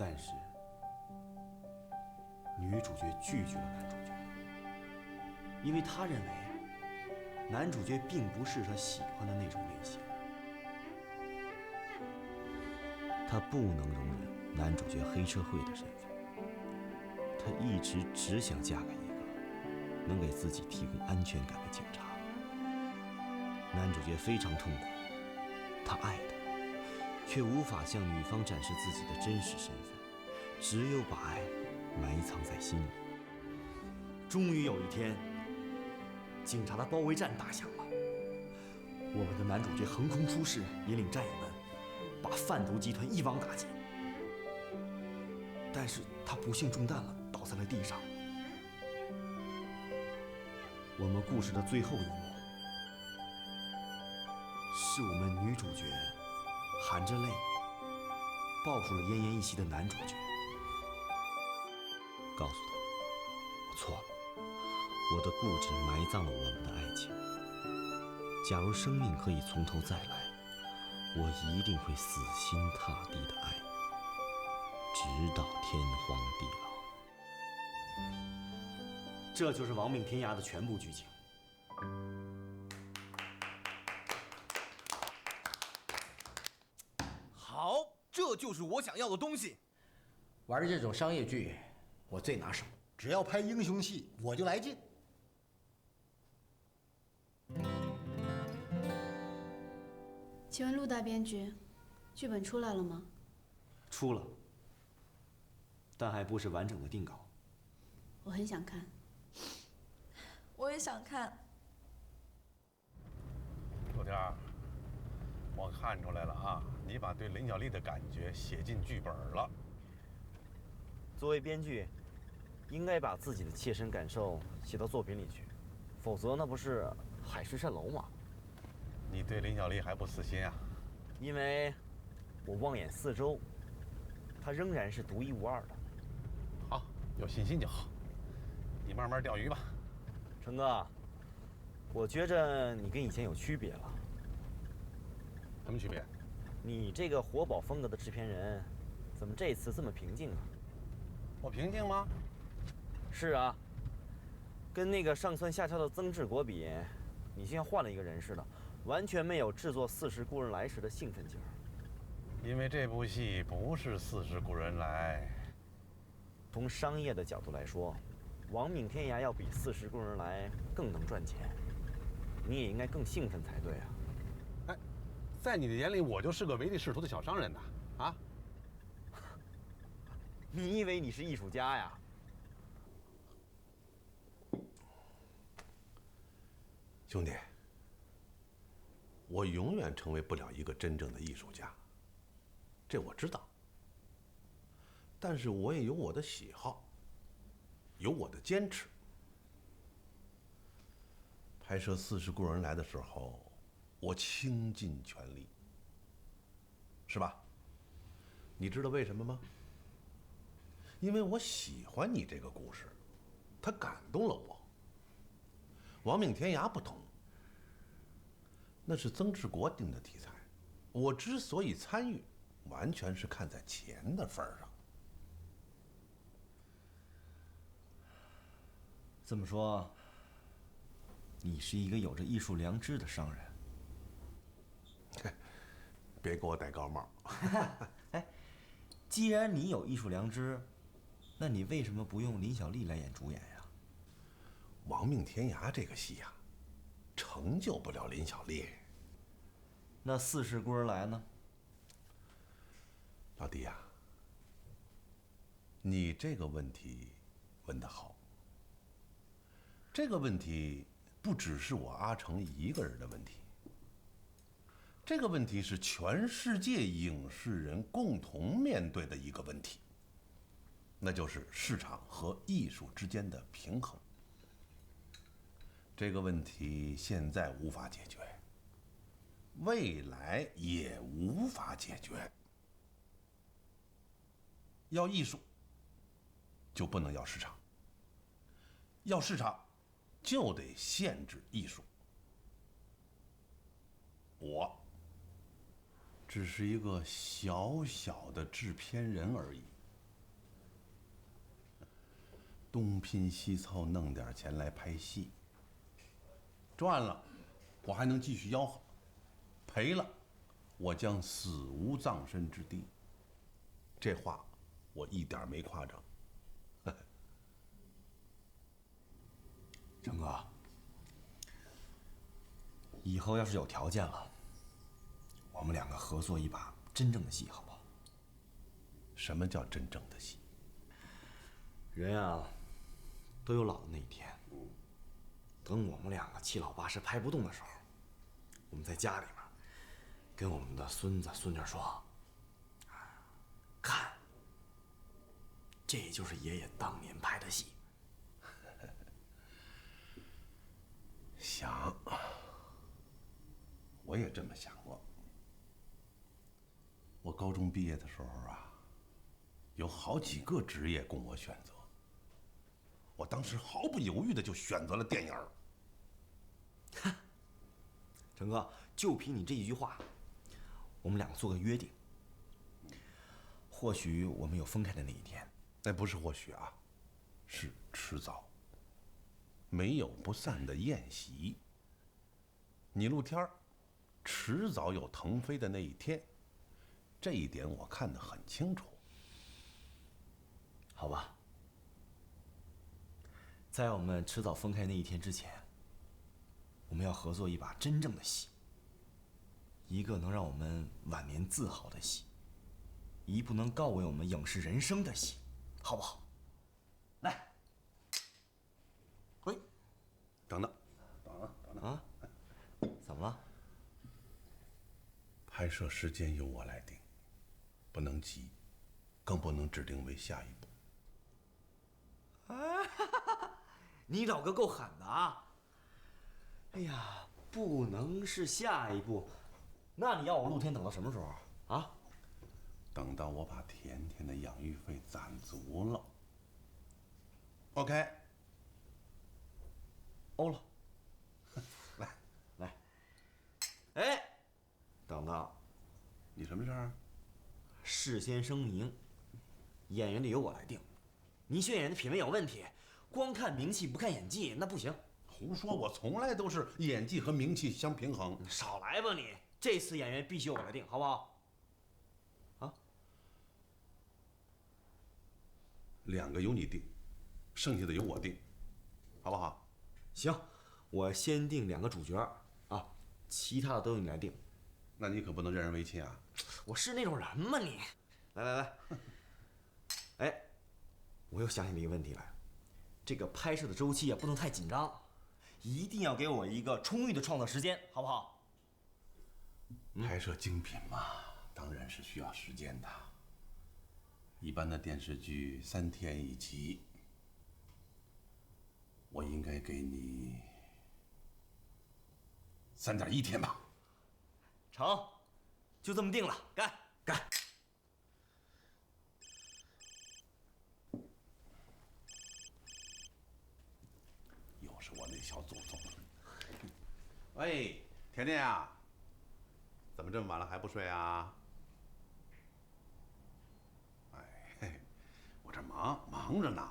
但是女主角拒绝了男主角，因为她认为男主角并不是她喜欢的那种类型。她不能容忍男主角黑社会的身份，她一直只想嫁给一个能给自己提供安全感的警察。男主角非常痛苦，他爱她，却无法向女方展示自己的真实身份，只有把爱埋藏在心里。终于有一天，警察的包围战打响了，我们的男主角横空出世，引领战友们把贩毒集团一网打尽。但是他不幸中弹了，倒在了地上。我们故事的最后一幕，是我们女主角含着泪抱住了奄奄一息的男主角，告诉他，我错了，我的固执埋葬了我们的爱情。假如生命可以从头再来，我一定会死心塌地的爱你，直到天荒地老。这就是《亡命天涯》的全部剧情。好，这就是我想要的东西。玩这种商业剧，我最拿手。只要拍英雄戏，我就来劲。请问陆大编剧，剧本出来了吗？出了，但还不是完整的定稿。我很想看。我也想看。陆天儿，我看出来了啊，你把对林小丽的感觉写进剧本了。作为编剧，应该把自己的切身感受写到作品里去，否则那不是海市蜃楼吗？你对林小丽还不死心啊？因为我望眼四周，她仍然是独一无二的。好，有信心就好。你慢慢钓鱼吧。成哥，我觉着你跟以前有区别了。什么区别？你这个活宝风格的制片人，怎么这次这么平静啊？我平静吗？是啊，跟那个上蹿下跳的曾志国比，你就像换了一个人似的，完全没有制作《四十故人来》时的兴奋劲儿。因为这部戏不是《四十故人来》。从商业的角度来说，《亡命天涯》要比《四十故人来》更能赚钱，你也应该更兴奋才对啊！哎，在你的眼里，我就是个唯利是图的小商人呐！啊？你以为你是艺术家呀？兄弟，我永远成为不了一个真正的艺术家，这我知道。但是我也有我的喜好，有我的坚持。拍摄《四十故人来》的时候，我倾尽全力，是吧？你知道为什么吗？因为我喜欢你这个故事，它感动了我。亡命天涯不同，那是曾志国定的题材，我之所以参与，完全是看在钱的份上。这么说，你是一个有着艺术良知的商人。别给我戴高帽。哎，既然你有艺术良知，那你为什么不用林小丽来演主演呀？亡命天涯这个戏呀，成就不了林小丽。那四世孤儿来呢？老弟呀，你这个问题问得好。这个问题不只是我阿成一个人的问题，这个问题是全世界影视人共同面对的一个问题，那就是市场和艺术之间的平衡。这个问题现在无法解决，未来也无法解决。要艺术，就不能要市场；要市场，就得限制艺术。我只是一个小小的制片人而已，东拼西凑弄点钱来拍戏，赚了我还能继续吆喝，赔了我将死无葬身之地。这话我一点没夸张。成哥，以后要是有条件了，我们两个合作一把真正的戏，好不好？什么叫真正的戏？人啊，都有老的那一天。等我们两个七老八十拍不动的时候，我们在家里面跟我们的孙子孙女说：“看，这就是爷爷当年拍的戏。”想，我也这么想过。我高中毕业的时候啊，有好几个职业供我选择，我当时毫不犹豫的就选择了电影儿。成哥，就凭你这一句话，我们两个做个约定，或许我们有分开的那一天。那不是或许啊，是迟早。没有不散的宴席。你露天儿，迟早有腾飞的那一天，这一点我看得很清楚。好吧，在我们迟早分开那一天之前，我们要合作一把真正的戏，一个能让我们晚年自豪的戏，一部能告慰我们影视人生的戏，好不好？来，喂，等等，啊，怎么了？拍摄时间由我来定，不能急，更不能指定为下一步。你老哥够狠的啊！哎呀，不能是下一步，那你要我露天等到什么时候啊？等到我把甜甜的养育费攒足了。OK， 欧了。来，来，哎，等等，你什么事儿？事先声明，演员得由我来定。你选演员的品味有问题，光看名气不看演技，那不行。胡说，我从来都是演技和名气相平衡。少来吧你！这次演员必须由我来定，好不好？啊2个由你定，剩下的由我定，好不好？行，我先定2个主角啊，其他的都由你来定。那你可不能任人唯亲啊！我是那种人吗你？来来来，哎，我又想起了一个问题来，这个拍摄的周期啊不能太紧张，一定要给我一个充裕的创作时间，好不好？拍摄精品嘛，当然是需要时间的。一般的电视剧3天1集，我应该给你3.1天吧。成，就这么定了，干干！又是我那小祖宗。喂，甜甜啊，怎么这么晚了还不睡啊？哎嘿，我这忙着呢，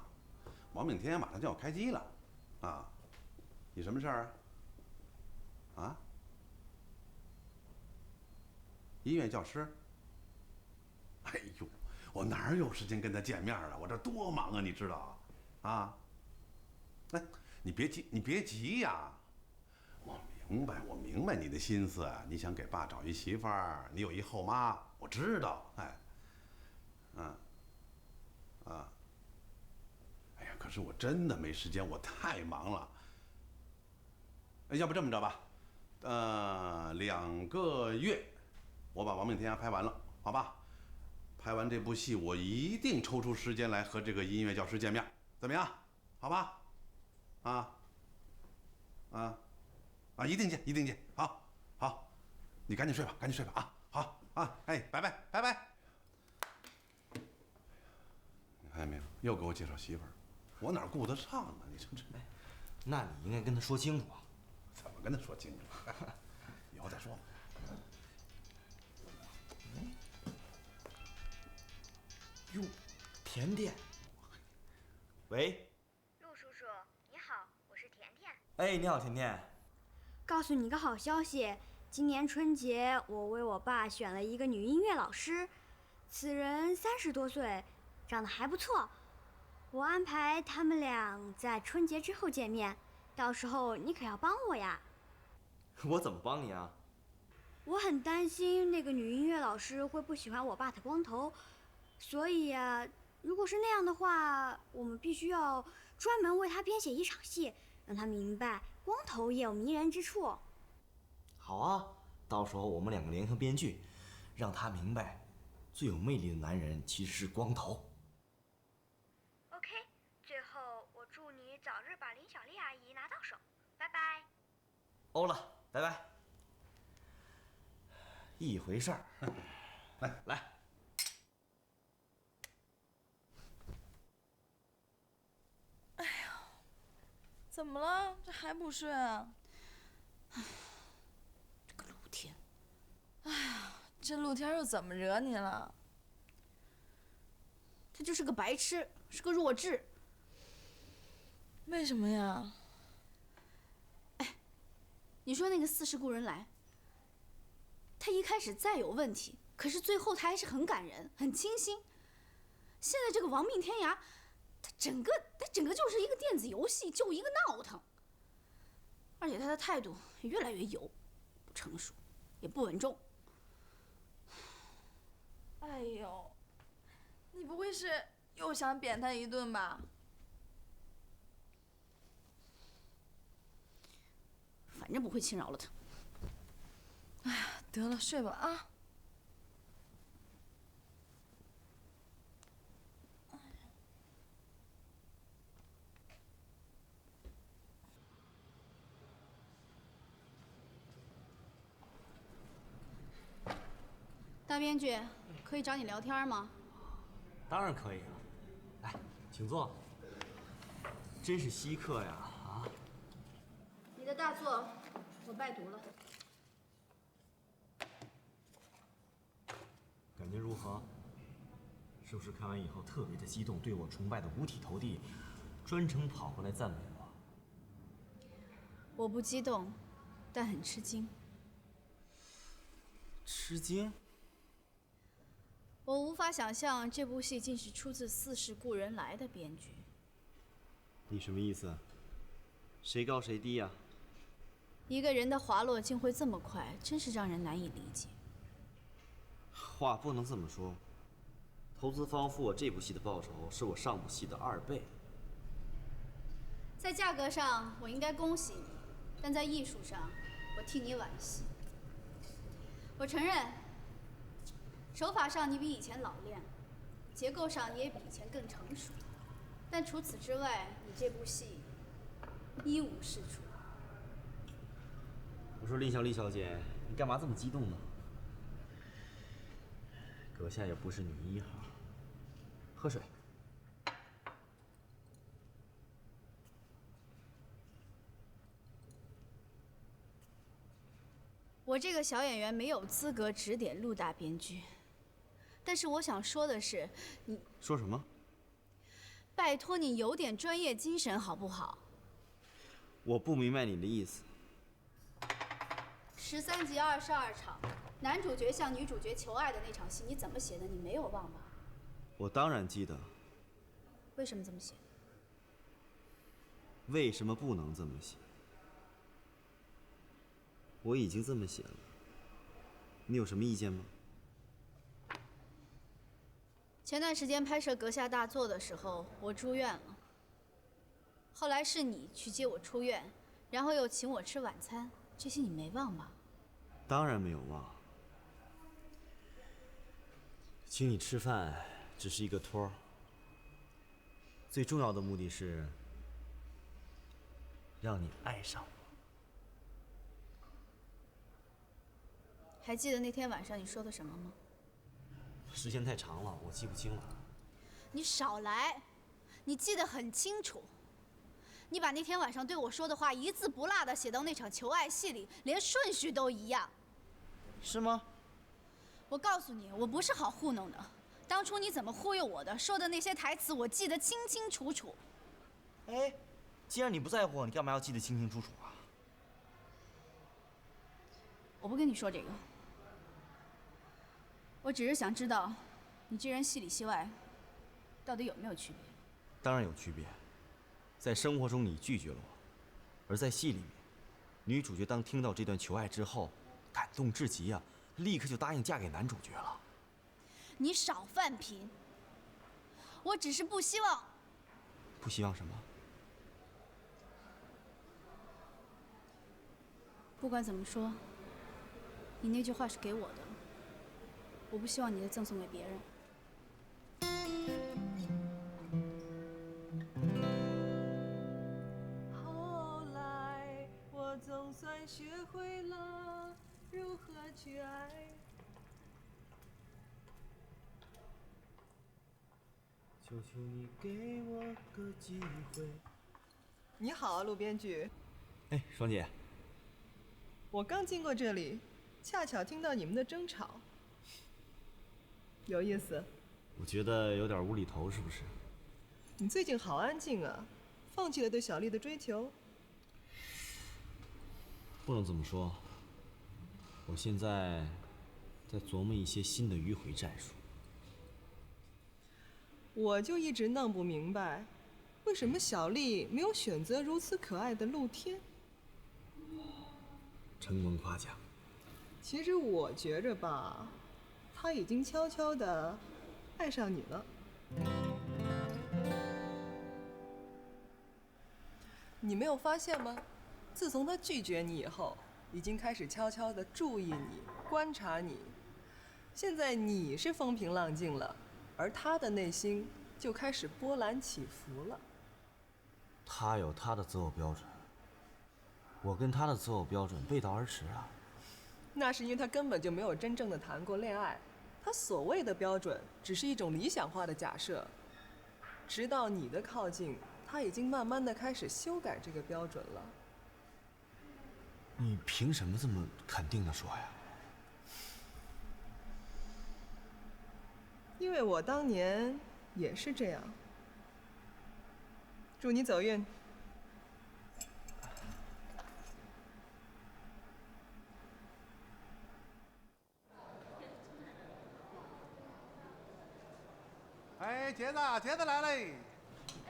王炳天马上就要开机了，啊，你什么事儿啊？啊？音乐教师？哎呦，我哪有时间跟他见面啊？我这多忙啊，你知道？啊？哎，你别急呀。我明白你的心思，你想给爸找一媳妇儿，你有一后妈，我知道。哎，哎呀，可是我真的没时间，我太忙了。要不这么着吧，2个月。我把《亡命天涯》拍完了，好吧？拍完这部戏，我一定抽出时间来和这个音乐教师见面，怎么样？好吧？一定见，一定见。好，你赶紧睡吧啊！好啊，哎，拜拜。你看见没有？又给我介绍媳妇儿，我哪顾得上啊？你这，那你应该跟他说清楚啊。怎么跟他说清楚？以后再说吧。哟，甜甜。喂，哎，你好，甜甜。告诉你个好消息，今年春节我为我爸选了一个女音乐老师，此人30多岁，长得还不错。我安排他们俩在春节之后见面，到时候你可要帮我呀。我怎么帮你啊？我很担心那个女音乐老师会不喜欢我爸的光头，所以呀，如果是那样的话，我们必须要专门为他编写一场戏，让他明白光头也有迷人之处。好啊，到时候我们2个联合编剧，让他明白，最有魅力的男人其实是光头。OK， 最后我祝你早日把林小丽阿姨拿到手，拜拜。欧了，拜拜。一回事儿。来。怎么了？这还不睡啊？这个陆天，这陆天又怎么惹你了？他就是个白痴，是个弱智。为什么呀？你说那个4世故人来，他一开始再有问题，可是最后他还是很感人，很清新。现在这个亡命天涯，他整个就是一个电子游戏，就一个闹腾。而且他的态度也越来越油，不成熟，也不稳重。哎呦，你不会是又想扁他一顿吧？反正不会轻饶了他。哎呀，得了，睡吧啊。大编剧，可以找你聊天吗？当然可以了，来，请坐。真是稀客呀！啊，你的大作我拜读了，感觉如何？是不是看完以后特别的激动，对我崇拜的五体投地，专程跑过来赞美我？我不激动，但很吃惊。吃惊？我无法想象这部戏竟是出自4世故人来的编剧。你什么意思？谁高谁低呀？一个人的滑落竟会这么快，真是让人难以理解。话不能这么说。投资方付我这部戏的报酬是我上部戏的2倍。在价格上我应该恭喜你，但在艺术上我替你惋惜。我承认，手法上你比以前老练，结构上你也比以前更成熟，但除此之外，你这部戏一无是处。我说林小丽小姐，你干嘛这么激动呢？阁下也不是女1号，喝水。我这个小演员没有资格指点陆大编剧，但是我想说的是，你说什么？拜托你有点专业精神好不好我不明白你的意思。？13集22场，男主角向女主角求爱的那场戏，你怎么写的？你没有忘吧？我当然记得。为什么这么写？为什么不能这么写？我已经这么写了，你有什么意见吗？前段时间拍摄《阁下大作》的时候，我住院了。后来是你去接我出院，然后又请我吃晚餐，这些你没忘吧？当然没有忘。请你吃饭只是一个托儿，最重要的目的是让你爱上我。还记得那天晚上你说的什么吗？时间太长了，我记不清了。你少来，你记得很清楚。你把那天晚上对我说的话一字不落地写到那场求爱戏里，连顺序都一样。是吗？我告诉你，我不是好糊弄的。当初你怎么忽悠我的，说的那些台词，我记得清清楚楚。哎，既然你不在乎，你干嘛要记得清清楚楚啊？我不跟你说这个，我只是想知道，你这人戏里戏外，到底有没有区别？当然有区别。在生活中你拒绝了我，而在戏里面，女主角当听到这段求爱之后，感动至极啊，立刻就答应嫁给男主角了。你少犯贫。我只是不希望。不希望什么？不管怎么说，你那句话是给我的，我不希望你再赠送给别人。后来我总算学会了如何去爱。求求你给我个机会。你好，陆编剧。哎，双姐。我刚经过这里，恰巧听到你们的争吵，有意思。我觉得有点无厘头，是不是？你最近好安静啊，放弃了对小丽的追求？不能这么说。我现在在琢磨一些新的迂回战术。我就一直弄不明白，为什么小丽没有选择如此可爱的陆天？承蒙夸奖。其实我觉着吧，他已经悄悄地爱上你了。你没有发现吗？自从他拒绝你以后，已经开始悄悄地注意你、观察你。现在你是风平浪静了，而他的内心就开始波澜起伏了。他有他的择偶标准，我跟他的择偶标准背道而驰啊。那是因为他根本就没有真正的谈过恋爱，他所谓的标准只是一种理想化的假设。直到你的靠近，他已经慢慢的开始修改这个标准了。你凭什么这么肯定的说呀？因为我当年也是这样。祝你走运。哎，杰子，杰子来嘞！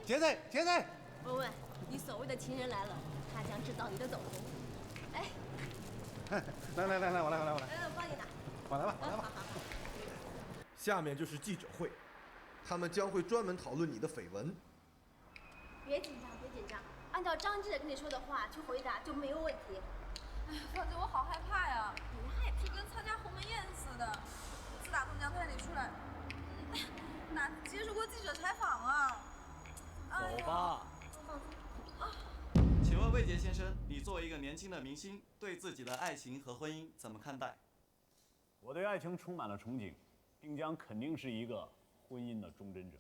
杰子，杰子，文文，你所谓的情人来了，他将制造你的走红。哎，来，我来。我帮你拿。我来吧。下面就是记者会，他们将会专门讨论你的绯闻。别紧张，按照张记者跟你说的话去回答就没有问题。哎，芳姐，我好害怕呀！你害怕？就跟参加鸿门宴似的。自打从娘胎里出来，哪接受过记者采访啊？走吧。请问魏杰先生，你作为一个年轻的明星，对自己的爱情和婚姻怎么看待？我对爱情充满了憧憬，并将肯定是一个婚姻的忠贞者。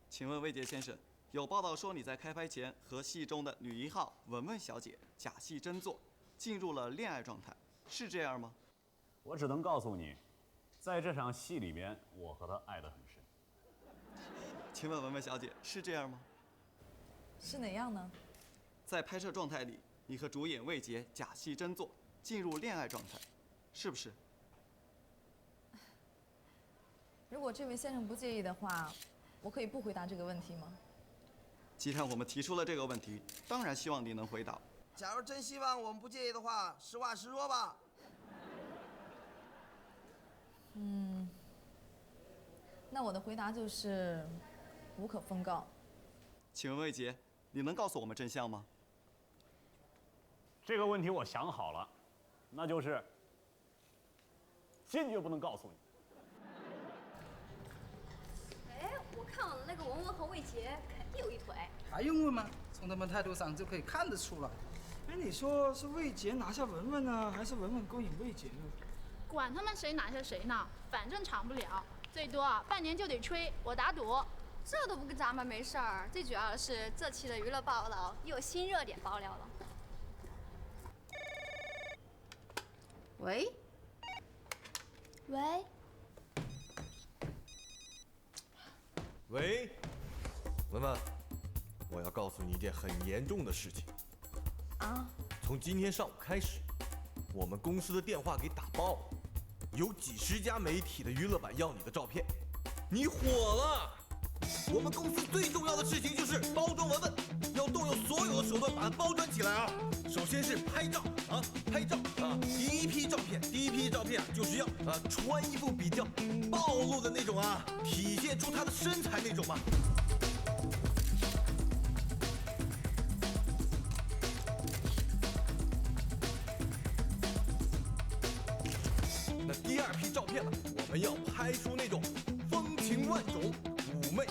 请问魏杰先生，有报道说你在开拍前和戏中的女一号文文小姐假戏真做，进入了恋爱状态，是这样吗？我只能告诉你，在这场戏里面，我和她爱得很深。请问文文小姐是这样吗？是哪样呢？在拍摄状态里，你和主演魏杰假戏真做，进入恋爱状态，是不是？如果这位先生不介意的话，我可以不回答这个问题吗？既然我们提出了这个问题，当然希望你能回答。假如真希望我们不介意的话，实话实说吧。那我的回答就是无可奉告。请问魏杰，你能告诉我们真相吗？这个问题我想好了，那就是坚决不能告诉你。哎，我看了那个文文和魏杰，肯定有一腿。还用问吗？从他们态度上就可以看得出来。哎，你说是魏杰拿下文文呢，还是文文勾引魏杰呢？管他们谁拿下谁呢，反正长不了，最多半年就得吹，我打赌。这都不跟咱们没事儿，最主要的是这期的娱乐报道又有新热点爆料了。喂，喂，文文，我要告诉你一件很严重的事情。啊？从今天上午开始，我们公司的电话给打爆了，有几十家媒体的娱乐版要你的照片，你火了。我们公司最重要的事情就是包装文文，要动用所有的手段把它包装起来啊！首先是拍照啊，拍照啊，第一批照片啊，就是要穿衣服比较暴露的那种啊，体现出她的身材那种嘛。那第二批照片呢，我们要拍出那种风情万种、妩媚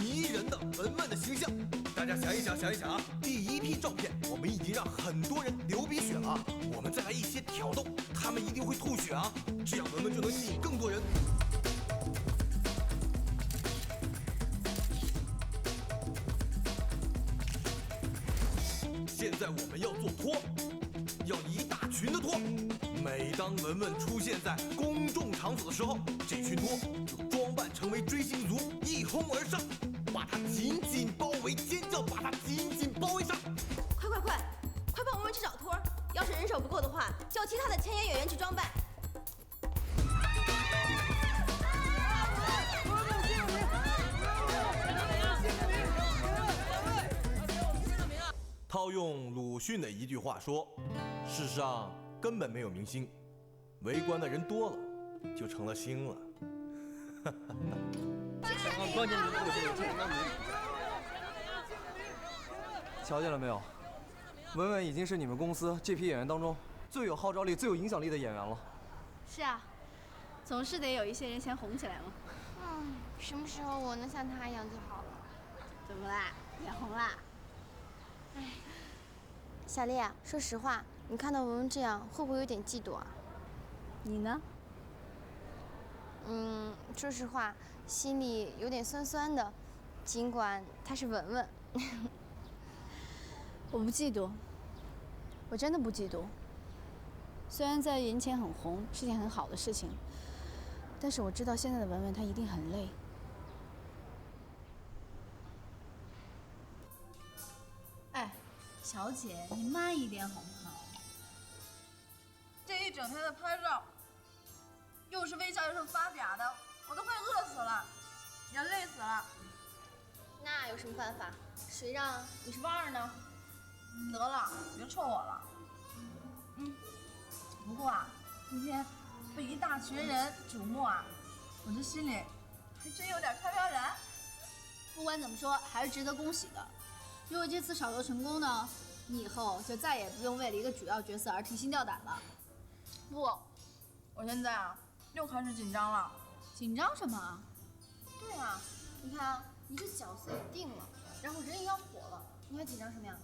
迷人的文文的形象。大家想一想啊，第一批照片我们已经让很多人流鼻血了，我们再来一些挑逗，他们一定会吐血啊，这样文文就能吸引更多人。现在我们要做托，要一大群的托。每当文文出现在公众场所的时候，这群托就装扮成为追星族，一哄而上，把他紧紧包围，尖叫，把他紧紧包围上。快帮文文去找托儿！要是人手不够的话，叫其他的前沿演员去装扮。套用鲁迅的一句话说：“世上根本没有明星，围观的人多了，就成了星了。”关键瞧见了没有？文文已经是你们公司这批演员当中最有号召力、最有影响力的演员了。是啊，总是得有一些人先红起来嘛。什么时候我能像他一样就好了。怎么啦？眼红啦？哎，小丽啊，说实话，你看到文文这样，会不会有点嫉妒啊？你呢？说实话，心里有点酸酸的，尽管她是文文。我不嫉妒，我真的不嫉妒。虽然在人前很红是件很好的事情，但是我知道现在的文文她一定很累。哎，小姐，你慢一点好不好？这一整天的拍照，又是微笑又是发嗲的，我都快饿死了，也累死了。那有什么办法？谁让你是腕儿呢？得了，别臭我了。不过啊，今天被一大群人瞩目啊，我这心里还真有点飘飘然。不管怎么说，还是值得恭喜的。如果这次炒作成功呢，你以后就再也不用为了一个主要角色而提心吊胆了。不，我现在啊又开始紧张了。紧张什么？对啊，你看啊，你这角色也定了，然后人也要火了，你还紧张什么呀？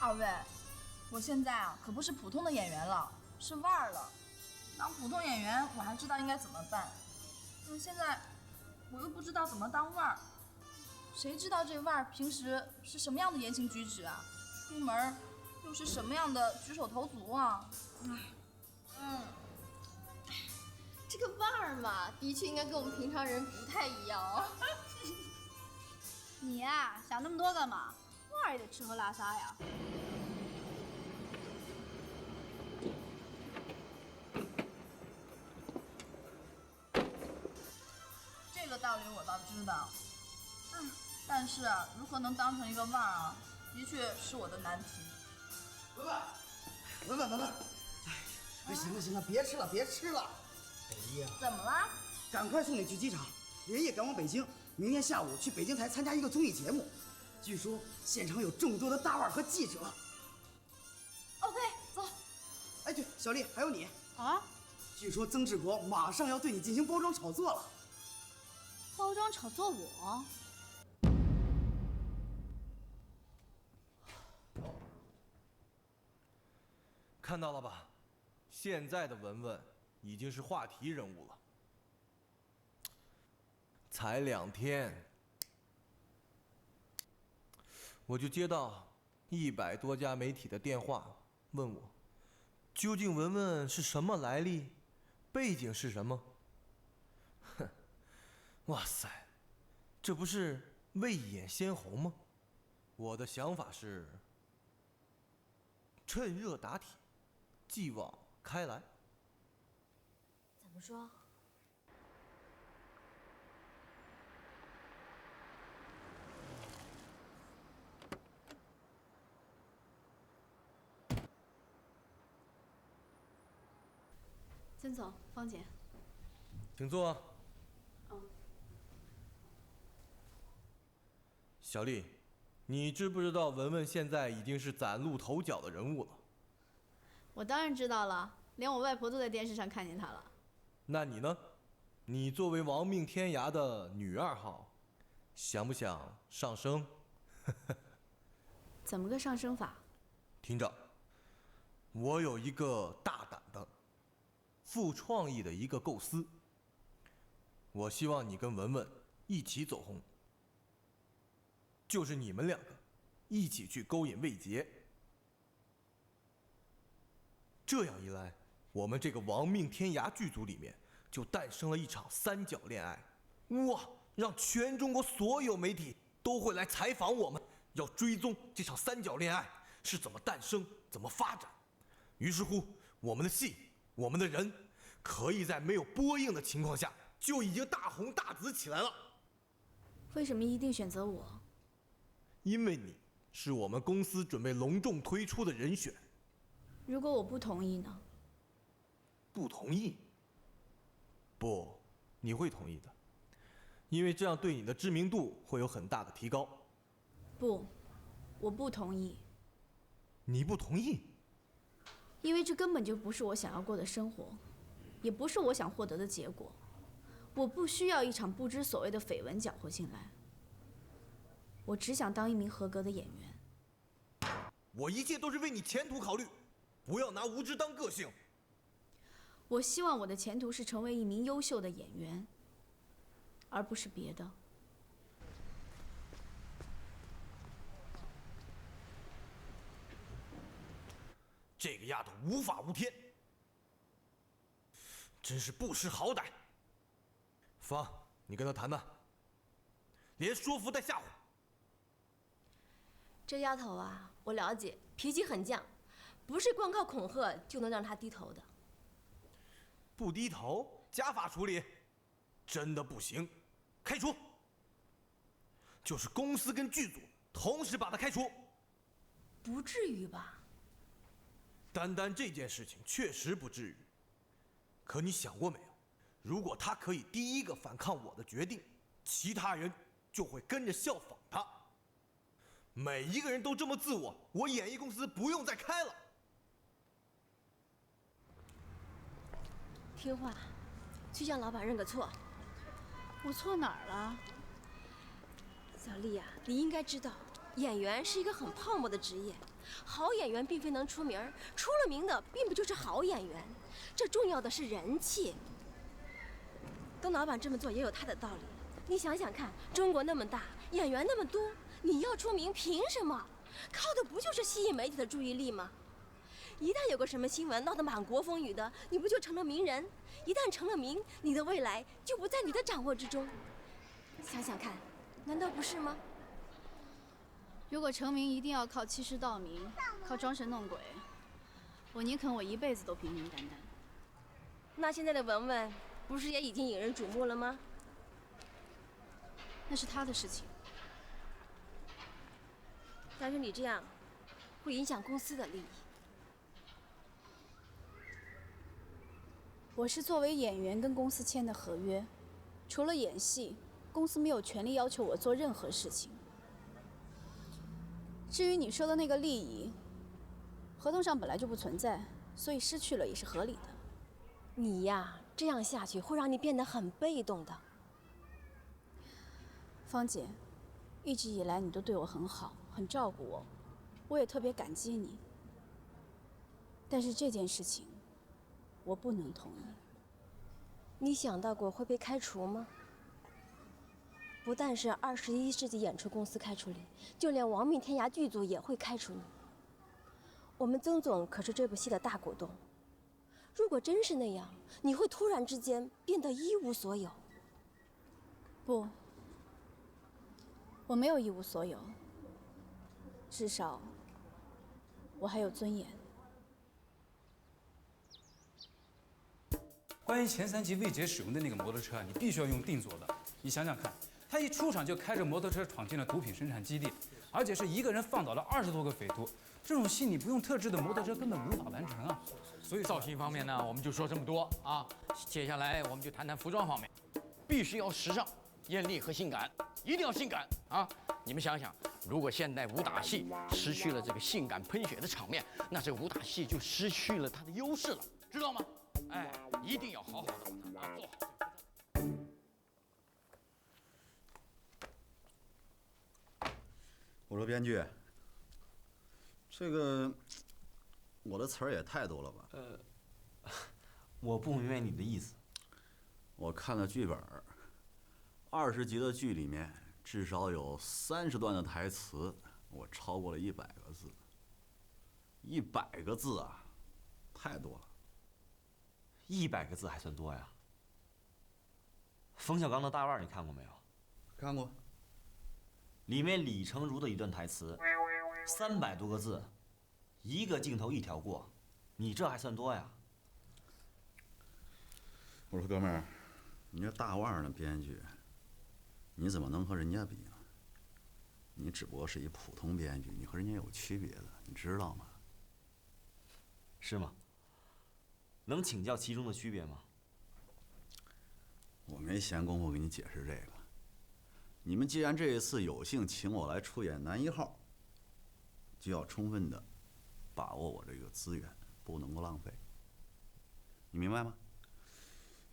二位，我现在啊可不是普通的演员了，是腕儿了。当普通演员我还知道应该怎么办，但现在我又不知道怎么当腕儿。谁知道这腕儿平时是什么样的言行举止啊？出门又是什么样的举手投足啊？这个腕儿嘛，的确应该跟我们平常人不太一样。你呀，想那么多干嘛？腕儿也得吃喝拉撒呀。这个道理我倒知道，但是啊，如何能当成一个腕儿啊，的确是我的难题。文文，哎，行了，别吃了。哎呀，怎么了？赶快送你去机场，连夜赶往北京，明天下午去北京台参加一个综艺节目。据说现场有众多的大腕和记者。OK， 走。哎，对，小丽，还有你啊！据说曾志国马上要对你进行包装炒作了。包装炒作我？看到了吧，现在的文文已经是话题人物了。才2天，我就接到100多家媒体的电话，问我究竟文文是什么来历，背景是什么。哇塞，这不是未演先红吗？我的想法是，趁热打铁，继往开来。怎么说？曾总，方姐，请坐。嗯。小丽，你知不知道文文现在已经是崭露头角的人物了？我当然知道了，连我外婆都在电视上看见她了。那你呢？你作为亡命天涯的女2号，想不想上升？怎么个上升法？听着，我有一个大胆的、富创意的一个构思，我希望你跟文文一起走红，就是你们2个一起去勾引魏杰。这样一来，我们这个亡命天涯剧组里面就诞生了一场3角恋爱，哇！让全中国所有媒体都会来采访我们，要追踪这场3角恋爱是怎么诞生、怎么发展。于是乎，我们的戏、我们的人，可以在没有播映的情况下就已经大红大紫起来了。为什么一定选择我？因为你是我们公司准备隆重推出的人选。如果我不同意呢？不同意？不，你会同意的，因为这样对你的知名度会有很大的提高。不，我不同意。你不同意？因为这根本就不是我想要过的生活，也不是我想获得的结果。我不需要一场不知所谓的绯闻搅和进来，我只想当一名合格的演员。我一切都是为你前途考虑，不要拿无知当个性。我希望我的前途是成为一名优秀的演员，而不是别的。这个丫头无法无天，真是不识好歹。方，你跟她谈谈，连说服带吓唬。这丫头啊，我了解，脾气很犟，不是光靠恐吓就能让她低头的。不低头，家法处理，真的不行，开除。就是公司跟剧组同时把她开除。不至于吧？单单这件事情确实不至于，可你想过没有？如果她可以第一个反抗我的决定，其他人就会跟着效仿她。每一个人都这么自我，我演艺公司不用再开了。听话，去向老板认个错。我错哪儿了？小丽呀，你应该知道，演员是一个很泡沫的职业。好演员并非能出名，出了名的并不就是好演员。这重要的是人气。董老板这么做也有他的道理。你想想看，中国那么大，演员那么多，你要出名凭什么？靠的不就是吸引媒体的注意力吗？一旦有个什么新闻闹得满国风雨的，你不就成了名人？一旦成了名，你的未来就不在你的掌握之中。想想看，难道不是吗？如果成名一定要靠欺世盗名，靠装神弄鬼，我宁肯我一辈子都平平淡淡。那现在的文文，不是也已经引人瞩目了吗？那是他的事情。但是你这样，会影响公司的利益。我是作为演员跟公司签的合约，除了演戏，公司没有权利要求我做任何事情。至于你说的那个利益，合同上本来就不存在，所以失去了也是合理的。你呀，这样下去会让你变得很被动的。芳姐，一直以来你都对我很好，很照顾我，我也特别感激你。但是这件事情，我不能同意。你想到过会被开除吗？不但是21世纪演出公司开除你，就连亡命天涯剧组也会开除你。我们曾总可是这部戏的大股东，如果真是那样，你会突然之间变得一无所有。不，我没有一无所有。至少我还有尊严。关于前3集魏杰使用的那个摩托车，你必须要用定做的。你想想看，他一出场就开着摩托车闯进了毒品生产基地，而且是一个人放倒了20多个匪徒，这种戏你不用特制的摩托车根本无法完成啊。所以造型方面呢，我们就说这么多啊。接下来我们就谈谈服装方面，必须要时尚、艳丽和性感，一定要性感啊！你们想想，如果现代武打戏失去了这个性感喷血的场面，那这武打戏就失去了它的优势了，知道吗？哎，一定要好好的把它做好。我说编剧，这个我的词儿也太多了吧？我不明白你的意思。我看了剧本，20集的剧里面至少有30段的台词，我超过了100个字。100个字啊，太多了。100个字还算多呀？冯小刚的《大腕》你看过没有？看过。里面李成儒的一段台词，300多个字，一个镜头一条过，你这还算多呀？我说哥们儿，你这大腕的编剧，你怎么能和人家比呢？你只不过是一普通编剧，你和人家有区别的，你知道吗？是吗？能请教其中的区别吗？我没闲工夫给你解释这个。你们既然这一次有幸请我来出演男1号，就要充分的把握我这个资源，不能够浪费。你明白吗？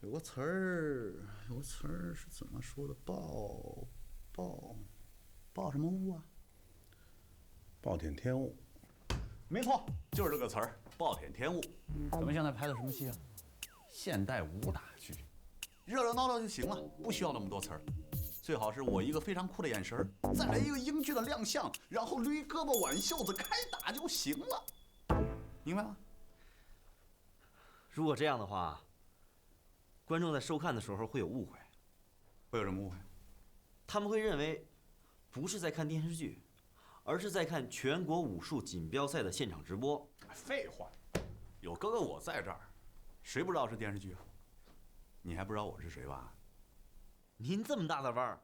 有个词儿是怎么说的？报什么物啊？暴殄天物。没错，就是这个词儿，暴殄天物。咱们现在拍的什么戏啊？现代武打剧，热热闹闹就行了，不需要那么多词儿。最好是我一个非常酷的眼神，再来一个英俊的亮相，然后捋胳膊挽袖子开打就行了，明白吗？如果这样的话，观众在收看的时候会有误会。会有什么误会？他们会认为不是在看电视剧，而是在看全国武术锦标赛的现场直播。废话，有哥哥我在这儿，谁不知道是电视剧啊？你还不知道我是谁吧？您这么大的腕儿，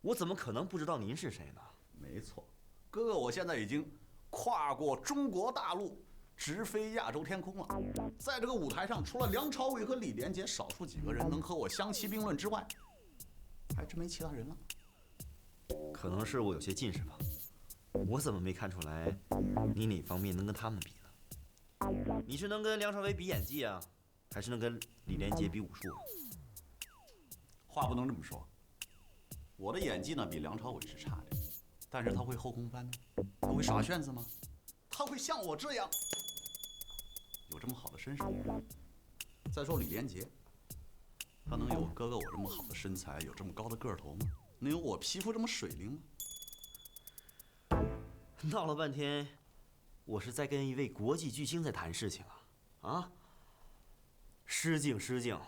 我怎么可能不知道您是谁呢？没错，哥哥我现在已经跨过中国大陆，直飞亚洲天空了。在这个舞台上，除了梁朝伟和李连杰少数几个人能和我相提并论之外，还真没其他人了。可能是我有些近视吧，我怎么没看出来你哪方面能跟他们比呢？你是能跟梁朝伟比演技啊，还是能跟李连杰比武术啊？话不能这么说，我的演技呢比梁朝伟是差的，但是他会后空翻吗？他会耍旋子吗？他会像我这样有这么好的身手吗？再说李连杰，他能有哥哥我这么好的身材，有这么高的个头吗？能有我皮肤这么水灵吗？闹了半天，我是在跟一位国际巨星在谈事情啊！啊，失敬失敬。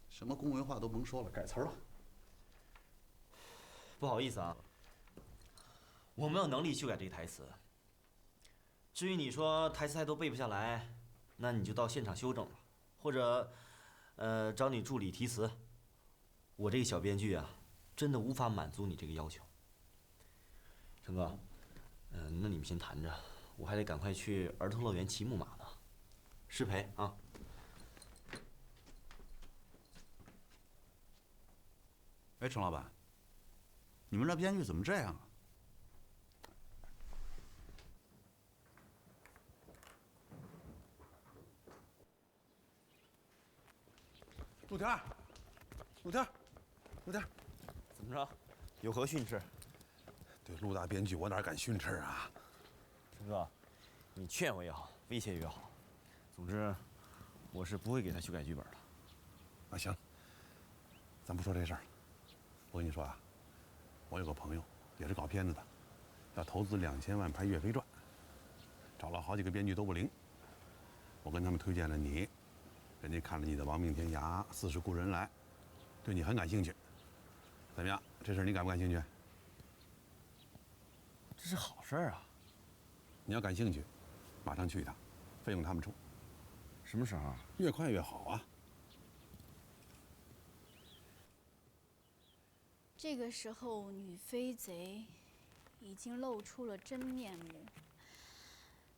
什么恭维话都甭说了，改词儿了。不好意思啊，我没有能力修改这个台词。至于你说台词太多背不下来，那你就到现场修正了，或者，找你助理提词。我这个小编剧啊，真的无法满足你这个要求。成哥，那你们先谈着，我还得赶快去儿童乐园骑木马呢。失陪啊！哎，程老板，你们这编剧怎么这样啊？陆天儿，陆天儿，陆天儿，怎么着？有何训斥？对陆大编剧，我哪敢训斥啊？陈哥，你劝我也好，威胁也好，总之，我是不会给他修改剧本的。啊，行，咱不说这事儿。我跟你说啊，我有个朋友也是搞片子的，要投资2000万拍《岳飞传》，找了好几个编剧都不灵。我跟他们推荐了你，人家看了你的《亡命天涯》《40故人来》，对你很感兴趣。怎么样？这事儿你感不感兴趣？这是好事啊！你要感兴趣，马上去一趟，费用他们出。什么时候？越快越好啊！这个时候，女飞贼已经露出了真面目，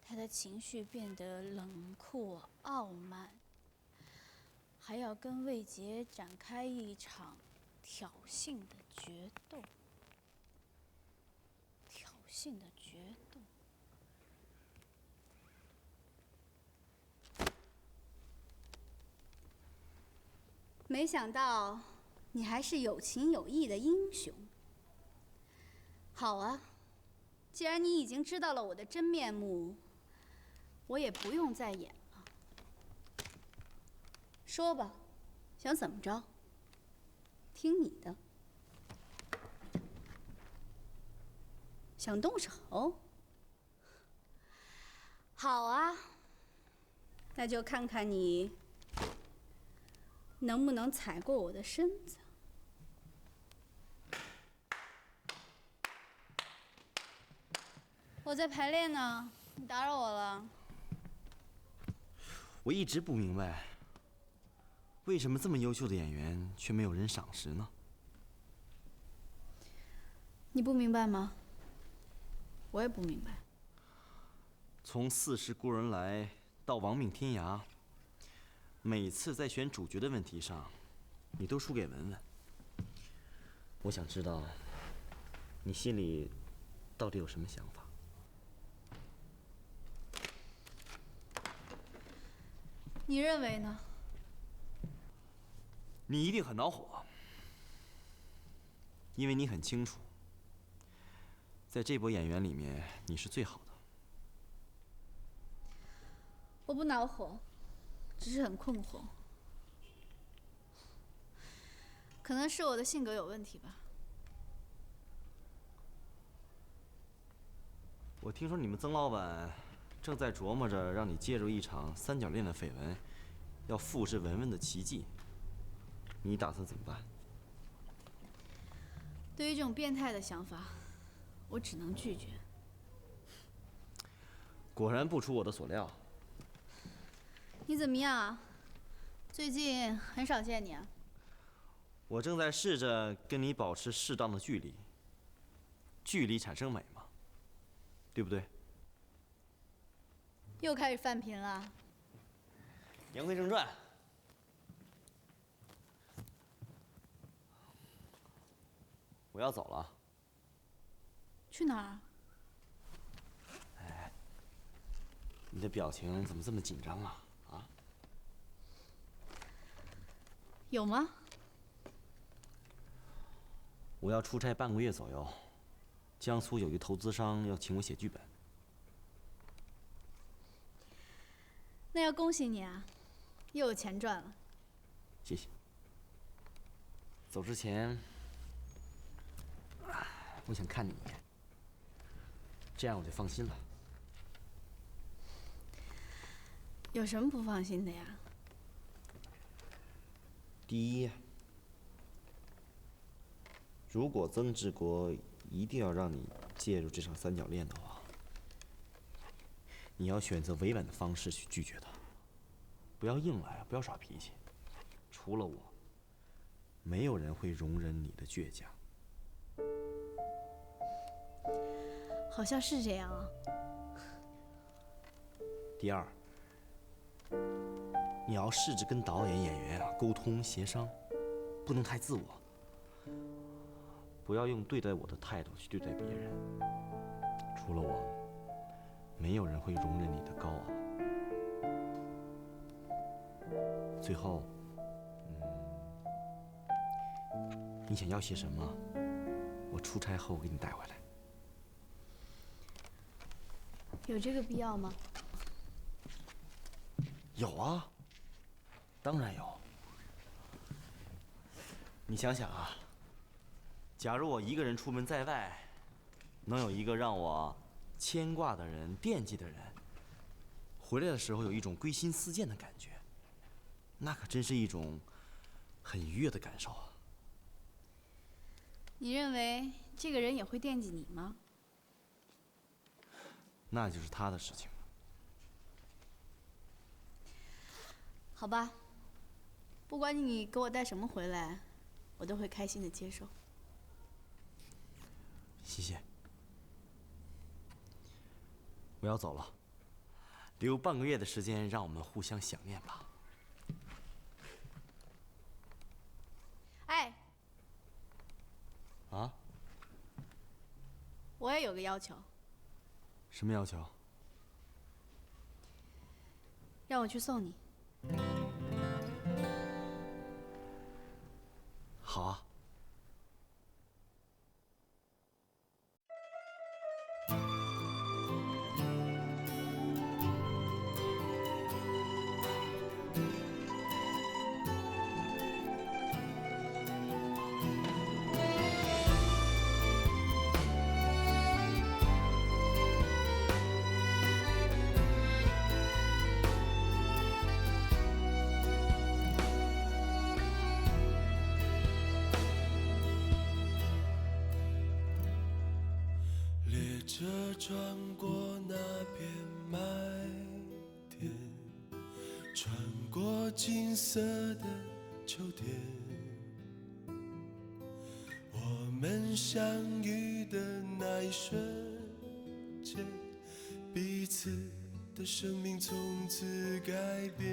她的情绪变得冷酷傲慢，还要跟魏杰展开一场挑衅的决斗。挑衅的决斗。没想到你还是有情有义的英雄。好啊，既然你已经知道了我的真面目，我也不用再演了。说吧，想怎么着？听你的。想动手？好啊，那就看看你能不能踩过我的身子。我在排练呢，你打扰我了。我一直不明白，为什么这么优秀的演员却没有人赏识呢？你不明白吗？我也不明白。从四十孤人来到亡命天涯，每次在选主角的问题上，你都输给文文。我想知道，你心里到底有什么想法？你认为呢？你一定很恼火，因为你很清楚，在这波演员里面，你是最好的。我不恼火，只是很困惑。可能是我的性格有问题吧。我听说你们曾老板正在琢磨着让你介入一场三角恋的绯闻，要复制文文的奇迹。你打算怎么办？对于这种变态的想法，我只能拒绝。果然不出我的所料。你怎么样啊？最近很少见你啊。我正在试着跟你保持适当的距离，距离产生美嘛，对不对？又开始犯贫了。言归正传，我要走了。去哪儿？哎，你的表情怎么这么紧张啊？啊？有吗？我要出差半个月左右，江苏有一投资商要请我写剧本。那要恭喜你啊，又有钱赚了。谢谢。走之前，我想看你一眼，这样我就放心了。有什么不放心的呀？第一，如果曾志国一定要让你介入这场三角恋的话，你要选择委婉的方式去拒绝他，不要硬来，不要耍脾气。除了我，没有人会容忍你的倔强。好像是这样啊。第二，你要试着跟导演、演员沟通协商，不能太自我。不要用对待我的态度去对待别人。除了我，没有人会容忍你的高傲。最后，你想要些什么，我出差后给你带回来。有这个必要吗？有啊，当然有。你想想啊，假如我一个人出门在外，能有一个让我牵挂的人、惦记的人，回来的时候有一种归心似箭的感觉，那可真是一种很愉悦的感受啊。你认为这个人也会惦记你吗？那就是他的事情了。好吧，不管你给我带什么回来，我都会开心的接受。谢谢。我要走了，留半个月的时间，让我们互相想念吧。哎，啊？我也有个要求。什么要求？让我去送你。好啊。车穿过那片麦田，穿过金色的秋天，我们相遇的那一瞬间，彼此的生命从此改变。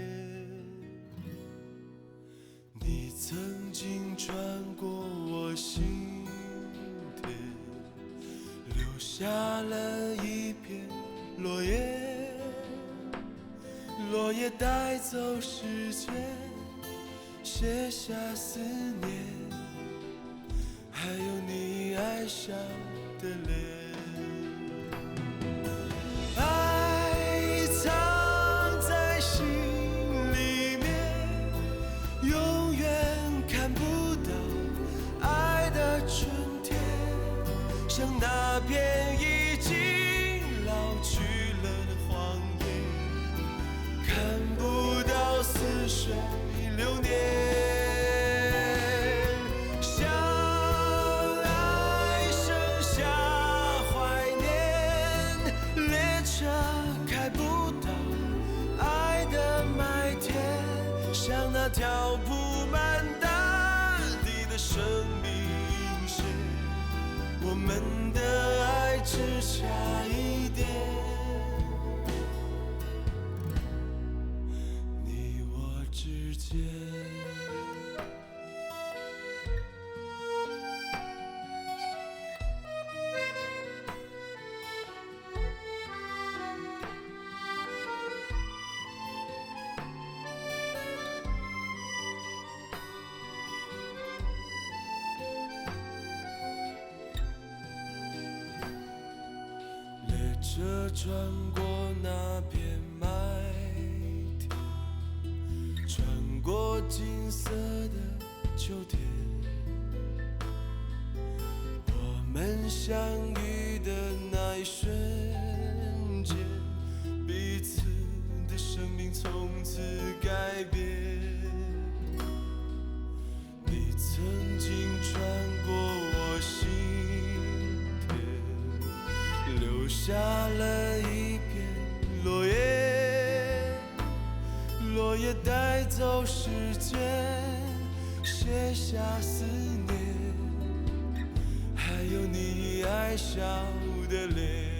你曾经穿过我心田，留下了一片落叶，落叶带走时间，写下思念，还有你爱上的脸。爱藏在心里面，永远看不到爱的春天，像那片已经老去了的荒野，看不到似水流年。相爱剩下怀念，列车开不到爱的麦田，像那条铺满大地的生命线，我们的爱只差一点，你我之间。列车穿过那片麦田，穿过金色的秋天，我们相遇的那一瞬间，彼此的生命从此改变。你曾经穿过我心田，留下了一片落叶，落叶带走时间，写下思念，还有你爱笑的脸。